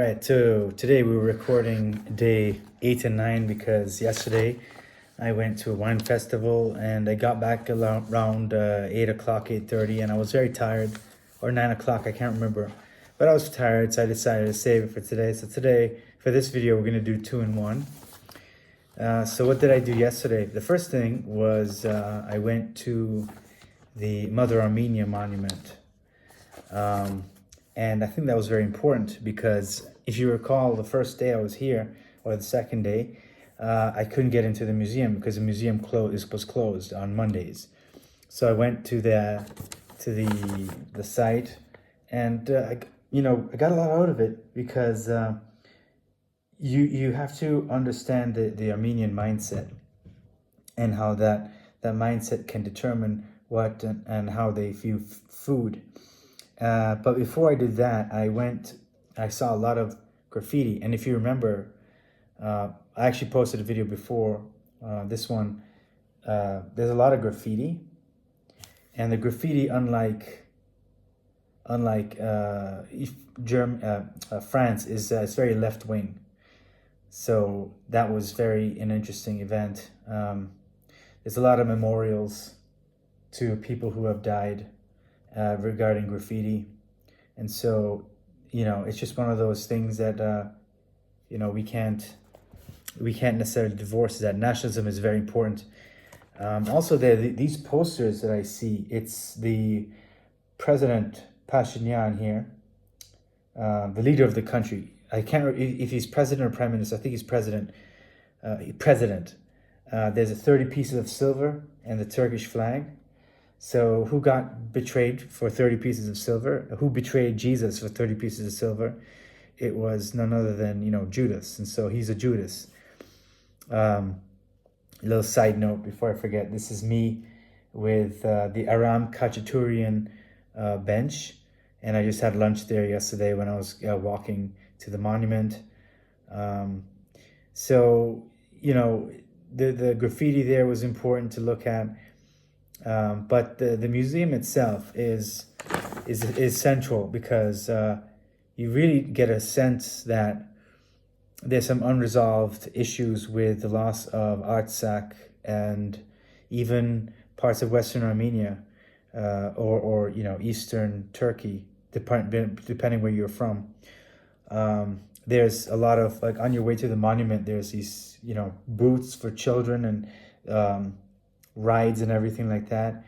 All right, so today we were recording day 8 and 9 because yesterday I went to a wine festival and I got back around 8 o'clock, 8:30, and I was very tired, or 9 o'clock, I can't remember. But I was tired, so I decided to save it for today. So today, for this video, we're going to do 2 in 1. So what did I do yesterday? The first thing was I went to the Mother Armenia monument. And I think that was very important because if you recall, the first day I was here, or the second day, I couldn't get into the museum because the museum was closed on Mondays. So I went to the site, and I got a lot out of it because you have to understand the Armenian mindset and how that mindset can determine what and how they view food. But before I did that, I saw a lot of graffiti. And if you remember, I actually posted a video before this one. There's a lot of graffiti. And the graffiti, unlike France, is it's very left wing. So that was an interesting event. There's a lot of memorials to people who have died regarding graffiti, and so it's just one of those things that we can't necessarily divorce. That nationalism is very important. Also, these posters that I see, it's the President Pashinyan here, the leader of the country. I can't remember if he's president or prime minister. I think he's president. There's 30 pieces of silver and the Turkish flag. So who got betrayed for 30 pieces of silver? Who betrayed Jesus for 30 pieces of silver? It was none other than, Judas. And so he's a Judas. Little side note before I forget, this is me with the Aram Khachaturian bench. And I just had lunch there yesterday when I was walking to the monument. So, the graffiti there was important to look at. But the museum itself is central because you really get a sense that there's some unresolved issues with the loss of Artsakh and even parts of Western Armenia, or Eastern Turkey, depending where you're from. There's a lot of, like, on your way to the monument, there's these booths for children and rides and everything like that.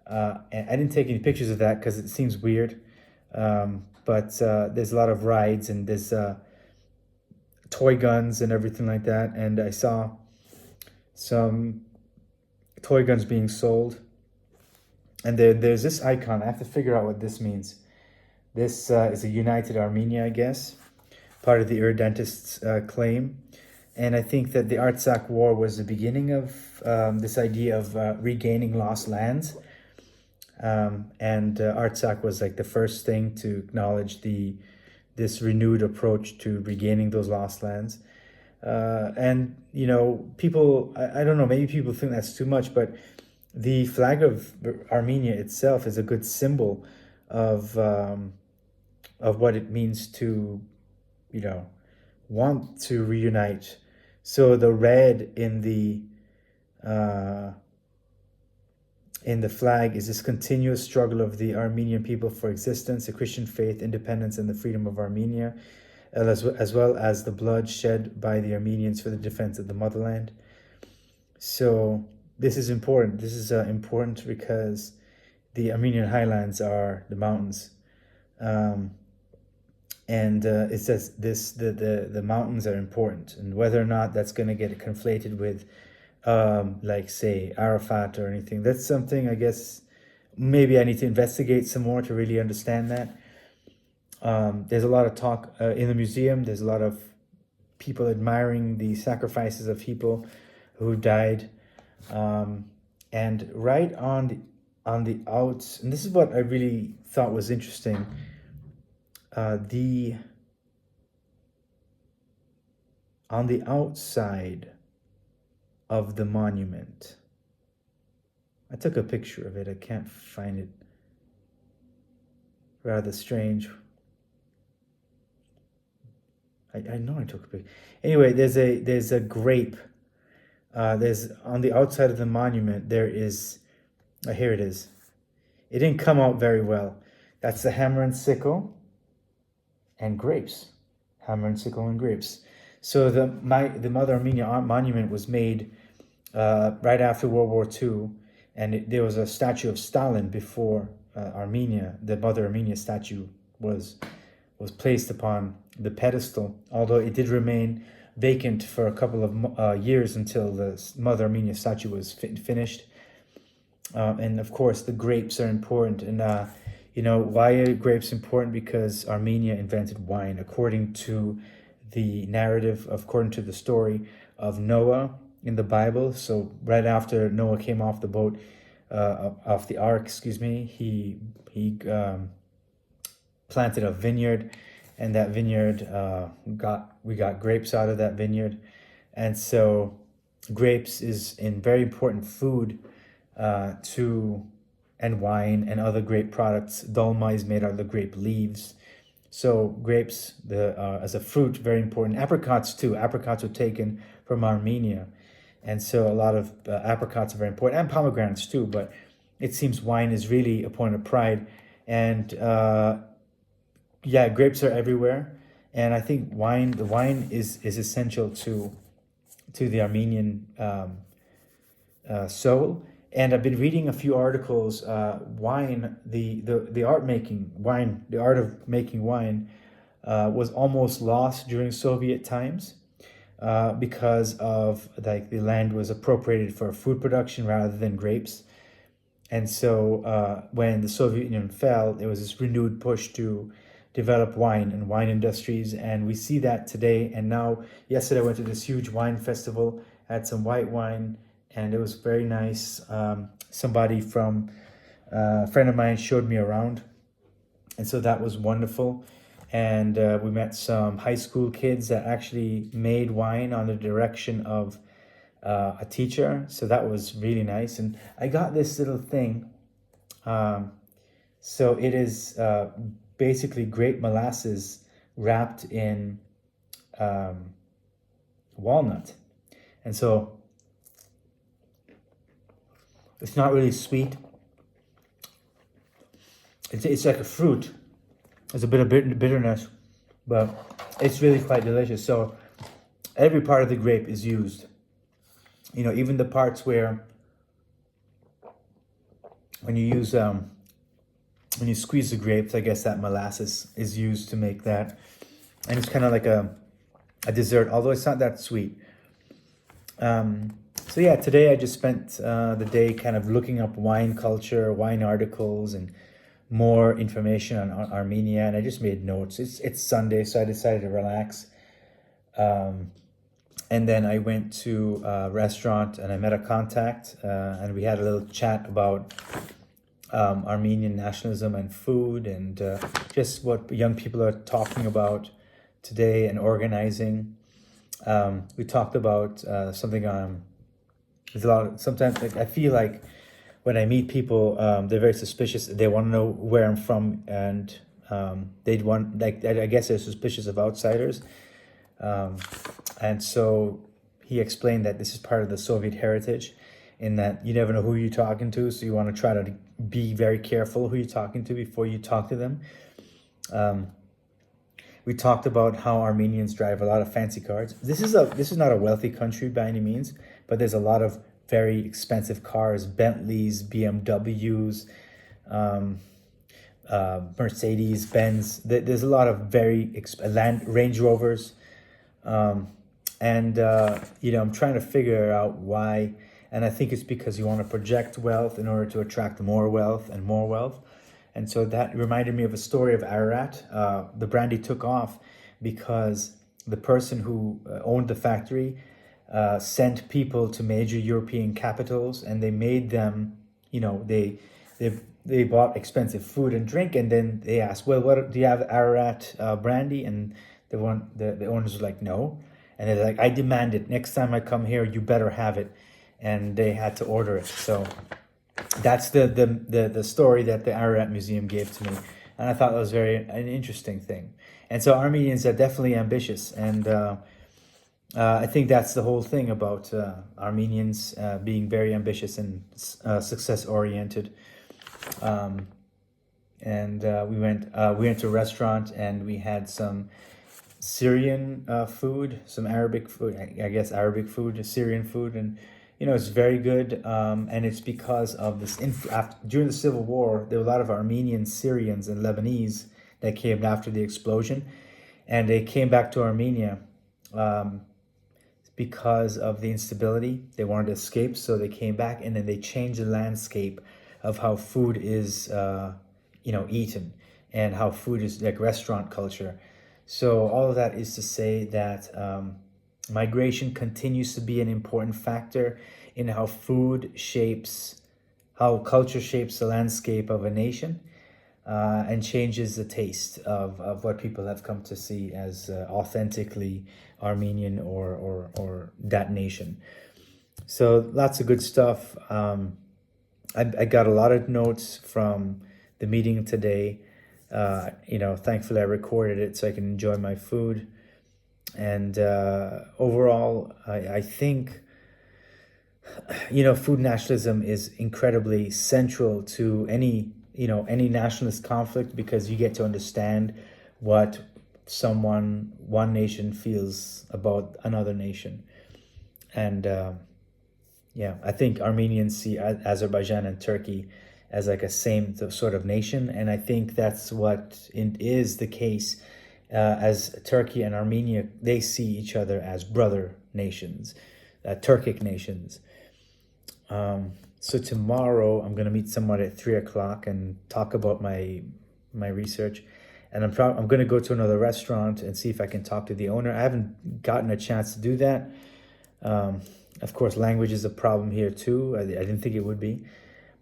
And I didn't take any pictures of that because it seems weird. But there's a lot of rides and there's toy guns and everything like that. And I saw some toy guns being sold. And there's this icon. I have to figure out what this means. This is a united Armenia, I guess, part of the Erdentists' claim. And I think that the Artsakh War was the beginning of this idea of regaining lost lands. And Artsakh was like the first thing to acknowledge this renewed approach to regaining those lost lands. And, people, I don't know, maybe people think that's too much, but the flag of Armenia itself is a good symbol of what it means to, want to reunite. So the red in the flag is this continuous struggle of the Armenian people for existence, the Christian faith, independence, and the freedom of Armenia, as well as the blood shed by the Armenians for the defense of the motherland. So this is important. This is important because the Armenian highlands are the mountains. And it says the mountains are important, and whether or not that's going to get conflated with, like, say, Arafat or anything, that's something I guess maybe I need to investigate some more to really understand that. There's a lot of talk in the museum. There's a lot of people admiring the sacrifices of people who died, and right on the outs, and this is what I really thought was interesting. On the outside of the monument, I took a picture of it. I can't find it. Rather strange. I know I took a picture. Anyway, there's a grape. There's on the outside of the monument. There is. Here it is. It didn't come out very well. That's the hammer and sickle and grapes. Hammer and sickle and grapes. So the Mother Armenia monument was made right after World War II, and there was a statue of Stalin before Armenia. The Mother Armenia statue was placed upon the pedestal, although it did remain vacant for a couple of years until the Mother Armenia statue was finished. And of course, the grapes are important. And why are grapes important? Because Armenia invented wine, according to the narrative, according to the story of Noah in the Bible. So right after Noah came off the boat, off the ark, he planted a vineyard, and that vineyard we got grapes out of that vineyard. And so grapes is a very important food and wine and other grape products. Dolma is made out of the grape leaves. So grapes, as a fruit, very important. Apricots too. Apricots were taken from Armenia, and so a lot of apricots are very important, and pomegranates too. But it seems wine is really a point of pride, and grapes are everywhere. And I think the wine is essential to the Armenian soul. And I've been reading a few articles. Wine, the art of making wine, was almost lost during Soviet times because of the land was appropriated for food production rather than grapes. And so when the Soviet Union fell, there was this renewed push to develop wine and wine industries, and we see that today. And now, yesterday I went to this huge wine festival, had some white wine, and it was very nice. Somebody from a friend of mine showed me around, and so that was wonderful. And we met some high school kids that actually made wine on the direction of a teacher, so that was really nice. And I got this little thing. So it is basically grape molasses wrapped in walnut, and so it's not really sweet. It's like a fruit. There's a bit of bitterness, but it's really quite delicious. So every part of the grape is used. Even the parts where when you use when you squeeze the grapes, I guess that molasses is used to make that, and it's kind of like a dessert, although it's not that sweet. So yeah, today I just spent the day kind of looking up wine culture, wine articles, and more information on Armenia, and I just made notes. It's Sunday, so I decided to relax. And then I went to a restaurant and I met a contact, and we had a little chat about Armenian nationalism and food, and just what young people are talking about today and organizing. We talked about something there's a lot of, sometimes I feel like when I meet people, they're very suspicious. They want to know where I'm from, and they'd want, I guess they're suspicious of outsiders. And so he explained that this is part of the Soviet heritage, in that you never know who you're talking to, so you want to try to be very careful who you're talking to before you talk to them. We talked about how Armenians drive a lot of fancy cars. This is not a wealthy country by any means, but there's a lot of very expensive cars, Bentleys, BMWs, Mercedes, Benz. There's a lot of very Range Rovers. I'm trying to figure out why, and I think it's because you want to project wealth in order to attract more wealth and more wealth. And so that reminded me of a story of Ararat. The brandy took off because the person who owned the factory sent people to major European capitals, and they made them, they bought expensive food and drink, and then they asked, well, what do you have, Ararat brandy? And the owners were like, no. And they're like, I demand it. Next time I come here, you better have it. And they had to order it. So that's the story that the Ararat Museum gave to me. And I thought that was an interesting thing. And so Armenians are definitely ambitious, and I think that's the whole thing about Armenians being very ambitious and success oriented. Um, and we went to a restaurant and we had some Syrian food, some Arabic food, I guess Arabic food, Syrian food, and it's very good. And it's because of this during the Civil War, there were a lot of Armenians, Syrians, and Lebanese that came after the explosion, and they came back to Armenia because of the instability. They wanted to escape, so they came back, and then they changed the landscape of how food is eaten, and how food is like restaurant culture. So all of that is to say that migration continues to be an important factor in how how culture shapes the landscape of a nation, and changes the taste of what people have come to see as authentically Armenian or that nation. So lots of good stuff. I got a lot of notes from the meeting today. Thankfully I recorded it so I can enjoy my food. And overall, I think, food nationalism is incredibly central to any nationalist conflict, because you get to understand what one nation feels about another nation. And I think Armenians see Azerbaijan and Turkey as like a same sort of nation, and I think that's what is the case. As Turkey and Armenia, they see each other as brother nations, Turkic nations. So tomorrow I'm going to meet someone at 3:00 and talk about my research, and I'm going to go to another restaurant and see if I can talk to the owner. I haven't gotten a chance to do that. Of course, language is a problem here too. I didn't think it would be,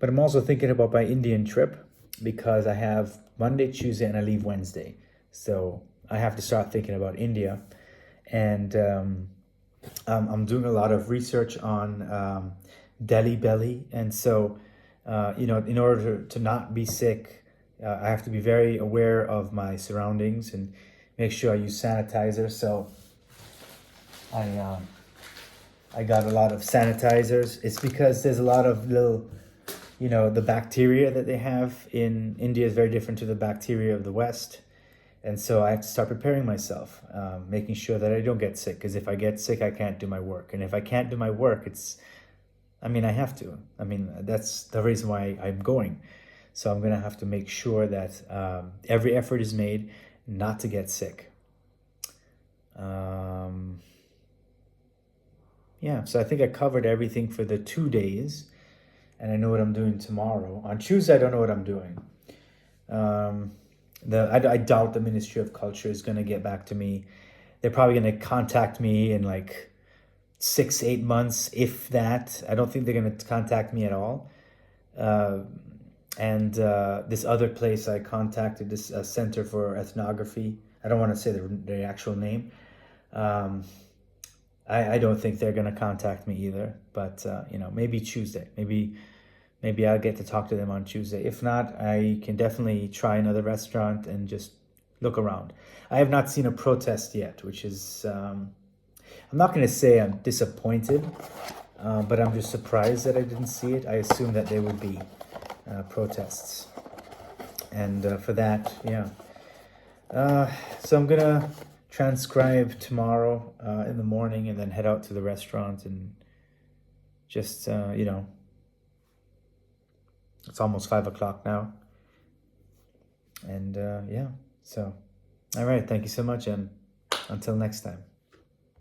but I'm also thinking about my Indian trip, because I have Monday, Tuesday, and I leave Wednesday. So I have to start thinking about India, and I'm doing a lot of research on Delhi belly, and so in order to not be sick, I have to be very aware of my surroundings and make sure I use sanitizer. So I got a lot of sanitizers. It's because there's a lot of little, the bacteria that they have in India is very different to the bacteria of the West. And so I have to start preparing myself, making sure that I don't get sick. Because if I get sick, I can't do my work. And if I can't do my work, I have to. That's the reason why I'm going. So I'm going to have to make sure that every effort is made not to get sick. So I think I covered everything for the 2 days, and I know what I'm doing tomorrow. On Tuesday, I don't know what I'm doing. I doubt the Ministry of Culture is going to get back to me. They're probably going to contact me in like 6-8 months, if that. I don't think they're going to contact me at all. And this other place I contacted, this Center for Ethnography. I don't want to say the actual name. I don't think they're going to contact me either, but maybe Tuesday. Maybe I'll get to talk to them on Tuesday. If not, I can definitely try another restaurant and just look around. I have not seen a protest yet, which is, I'm not going to say I'm disappointed, but I'm just surprised that I didn't see it. I assumed that there would be protests. And for that, so I'm going to transcribe tomorrow in the morning and then head out to the restaurant and just, it's almost 5:00 now. And so, all right. Thank you so much. And until next time.